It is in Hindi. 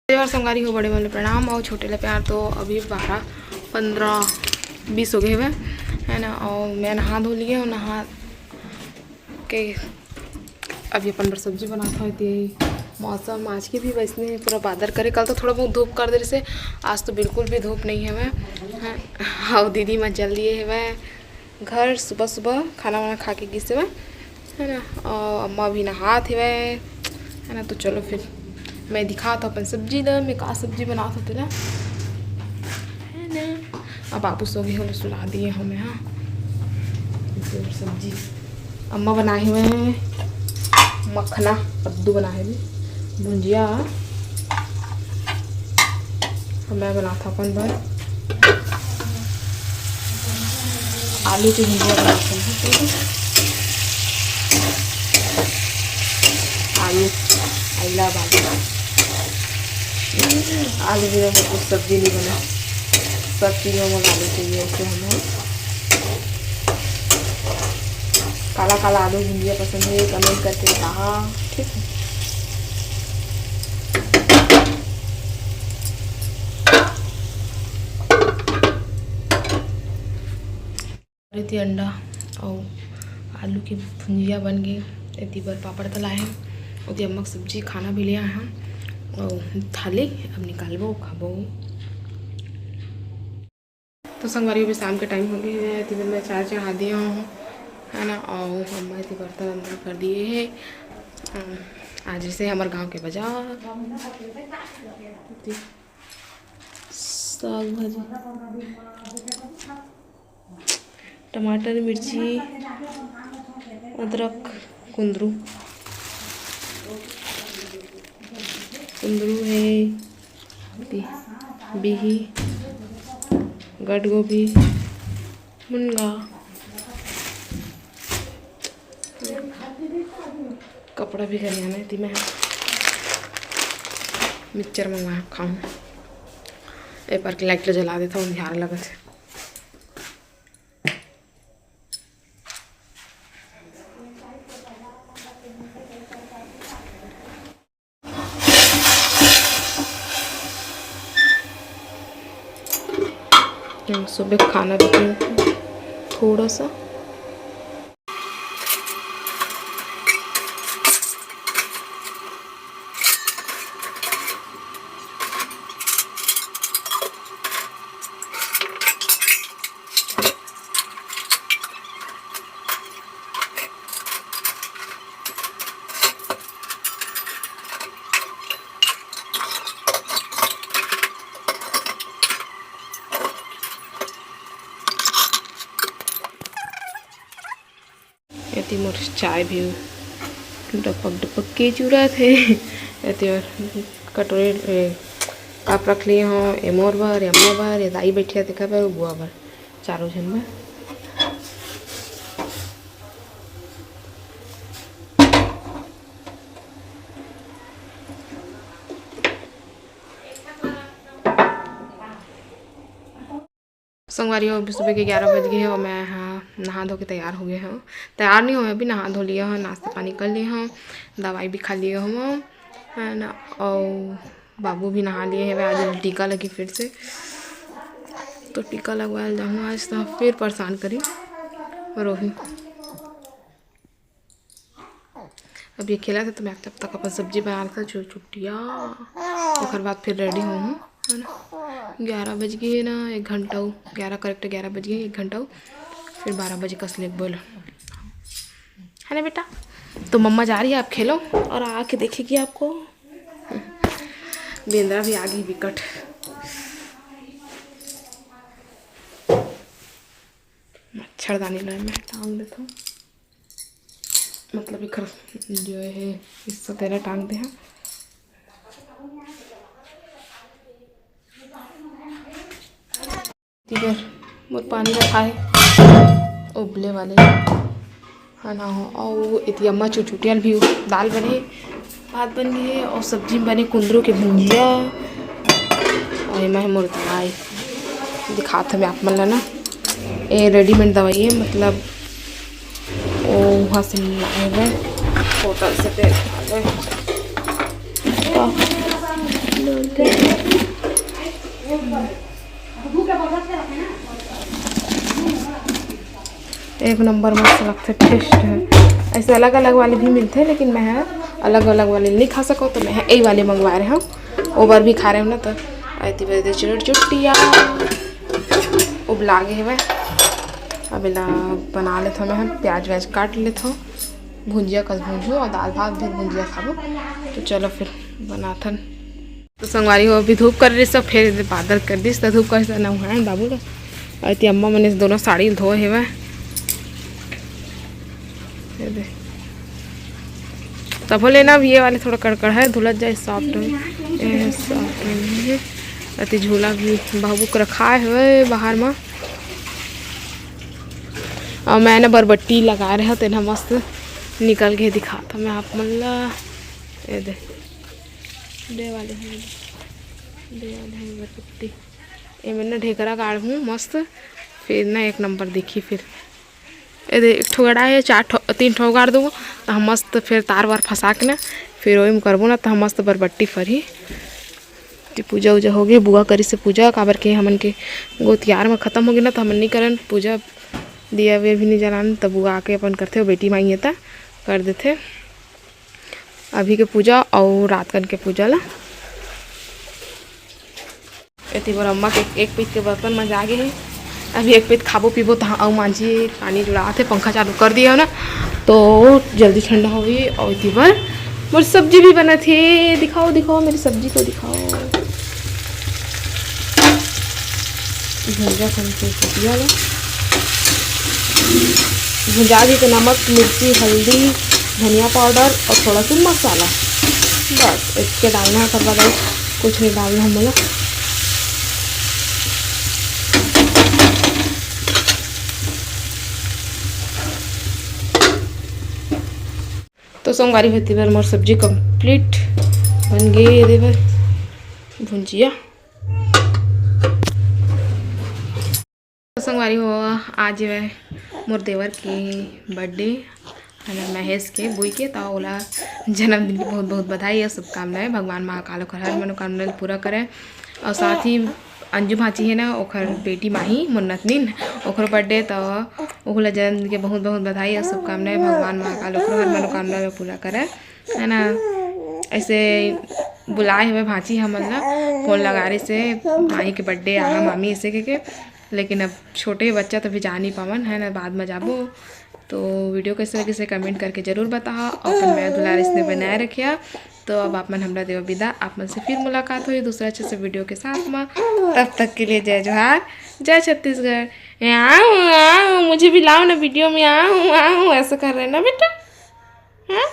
बार संगारी हो बड़े वाले प्रणाम और छोटे ले प्यार। तो अभी 12, 15, 20 हो गए हुए है ना। और मैं नहा धो लिए और नहा के अभी अपन पर सब्जी बनाता है। मौसम आज की भी वैसने पूरा बादल करे। कल तो थोड़ा बहुत धूप कर दे से, आज तो बिल्कुल भी धूप नहीं है वह। और दीदी मैं जल दिए है वह घर सुबह सुबह खाना वाना खा के गिसे हुए है ना। और अम्मा भी नहा थे वह है ना। तो चलो फिर मैं दिखाता अपन सब्जी दा मैं का सब्जी बनाता तेरा है ना। अब बाबू सो गए सुला दिए हमें। हाँ सब्जी अम्मा बनाए हुए हैं, मखना कद्दू बनाए हुए, भुंजिया मैं बनाता अपन बार आलू की भुंजिया बनाते हैं। आलू आइला बाजू आलू बिना कुछ सब्जी नहीं बना। सब चीज़ों में आलू चाहिए। ऐसे हमें काला काला आलू भुंजिया पसंद है, कमेंट करके कहा ठीक है। थी अंडा और आलू की भुंजिया बन गई। इतनी बार पापड़ तलाए हैं और अम्मा सब्जी खाना भी लिया है और थाली अब निकालबो खाबो। तो संगवारी भी शाम के टाइम हो गई है। इतनी बार मैं चाय चढ़ा दिया हूँ है ना। और अम्मा इतनी बर्तन अंदर कर दिए हैं। आज से हमारे गांव के बाजार साग भाजी, टमाटर, मिर्ची, अदरक, कुंदरू है, बिही, गड गोभी, मुनगा, कपड़ा भी करियाना थी मैं मिक्सचर मंगवा खाऊँ। एक बार की लाइट जला देता हूँ ध्यान लगा थे। सुबह खाना भी थोड़ा सा मोर चाय भी डपक के चूरा थे। कटोरे कप रख लिए हों एमोर बार अम्मा बार या दाई बैठिया देखा बार बुआ बार चारों जन में। संगवारी अभी सुबह के 11 बज गए हैं और मैं हाँ नहा धो के तैयार हो गए हूँ। तैयार नहीं हुए अभी, नहा धो लिया हूँ, नाश्ता पानी कर लिए हूँ, दवाई भी खा लिए हूँ है ना। और बाबू भी नहा लिए हैं। आज टीका लगी फिर से, तो टीका लगवाया जाऊँ आज। तो फिर परेशान करी रोही। अब ये खेला था तो मैं तब तक अपन सब्जी बना रहा था छुट्टियाँ। और बाद फिर रेडी हूँ है ना। 11 बज गए ना, 1 घंटा 11 करेक्ट 11 बज गए, 1 घंटा फिर 12 बजे का स्लेब बोल है ना बेटा। तो मम्मा जा रही है, आप खेलो और आके देखेगी आपको। बेंद्रा भी आ गई विकट। मच्छरदानी लाए मैं टांग देता हूँ, मतलब इखर जो है इससे तेरा टांग दे हैं। मोर पानी रखा है उबले वाले है ना। और इतनी अम्मा चुटचुटियाल भी दाल बने, भात बन गई है और सब्जी बने कुंदरू के भुंजिया। और मैं मोर दवाई दिखाता मैं आप मन ना। ये रेडीमेड दवाई है, मतलब वो वहाँ से लाए हुए होटल से पे एक नंबर मस्त लगते, टेस्ट है। ऐसे अलग अलग वाले भी मिलते हैं, लेकिन मैं अलग अलग वाले नहीं खा सको तो मैं यही वाले मंगवा रहे हूँ। ओवर भी खा रहे हो ना तो ऐती बजे चुटिया उबला गए हुए। अब इला बना लेते हो, मैं प्याज व्याज काट लेते हो, भुंजिया कस भूंजू और दाल भात भी भुंजिया खाबो। तो चलो फिर बनाथन। तो संगवारी हो अभी धूप कर रही सब, फिर बादल कर दी तो धूप कर ना हुआ बाबू का। और अम्मा मैंने दोनों साड़ी धोए हुए तब लेना। अब ये वाले थोड़ा कड़कड़ है, धुलत जाए सॉफ्ट अति झूला भी बाबू को रखा है बाहर में। और मैंने बरबट्टी लगा रहा तेना मस्त निकल के दिखा था मैं आप मतलब ये दे वाले हैं बरबट्टी। ये मैंने ढेकरा गाड़ हूँ मस्त, फिर ना एक नंबर दिखी। फिर ये एक ठो गड़ा है, तीन ठो गाड़ दूँगा तो हम मस्त फिर तार वार फंसा के ना फिर वही में करबो ना तो हम मस्त बरबट्टी फरी। तो पूजा उजा हो गई, बुआ करी से पूजा काबर के हमन के गोतियार में ख़त्म हो गई ना तो हमन नहीं करन पूजा, दिया वे भी नहीं जलान। तब बुआ आके अपन करते हो, बेटी माई था कर देते अभी के पूजा और रात कन के पूजा ला। इतनी बार अम्मा के एक पीत के बर्तन में जागे है, अभी एक पीत खाबो पीबो तो हाँ मांझी पानी जुड़ाते, पंखा चालू कर दिया हो ना तो जल्दी ठंडा हो गई। और इतनी बार मेरी सब्जी भी बना थी, दिखाओ दिखाओ मेरी सब्जी को दिखाओ। भुंजा भुंजा दी तो नमक मिर्ची हल्दी धनिया पाउडर और थोड़ा सा मसाला, बस इसके डालना है। करवा दो कुछ नहीं डालना हम लोग। तो सोमवारी होती बार मोर सब्जी कंप्लीट बन गई। ये बार भुंजिया संगवारी हो आज वह मोर देवर के बर्थडे है ना, महेश के बुई के, तो ओला जन्मदिन की बहुत बहुत बधाई और शुभकामनाएं। भगवान महाकाल ओखर हर मनोकामना पूरा करे। और साथ ही अंजू भाची है ना, ओखर बेटी माही मुन्नतनीन ओखर बर्थडे, तो ओला जन्मदिन के बहुत बहुत बधाई और शुभकामनाएं। भगवान महाकाल ओखर हर मनोकामना पूरा करे है ना। ऐसे बुलाए हुए भाची हमन ला फोन लगा रही से माही के बर्थडे आहा मामी ऐसे के, लेकिन अब छोटे बच्चा तो भी जा नहीं पावन है ना, बाद में जाबो। तो वीडियो कैसे लगे से कमेंट करके ज़रूर बताओ और फिर मैं दुलार इसने बनाए रखिया। तो अब आप मन हमरा देव विदा, आप मन से फिर मुलाकात हुई दूसरा अच्छे से वीडियो के साथ में। तब तक के लिए जय जोहार, जय छत्तीसगढ़। आओ मुझे भी लाओ ना वीडियो में, आओ ऐसा कर रहे ना बेटा। हाँ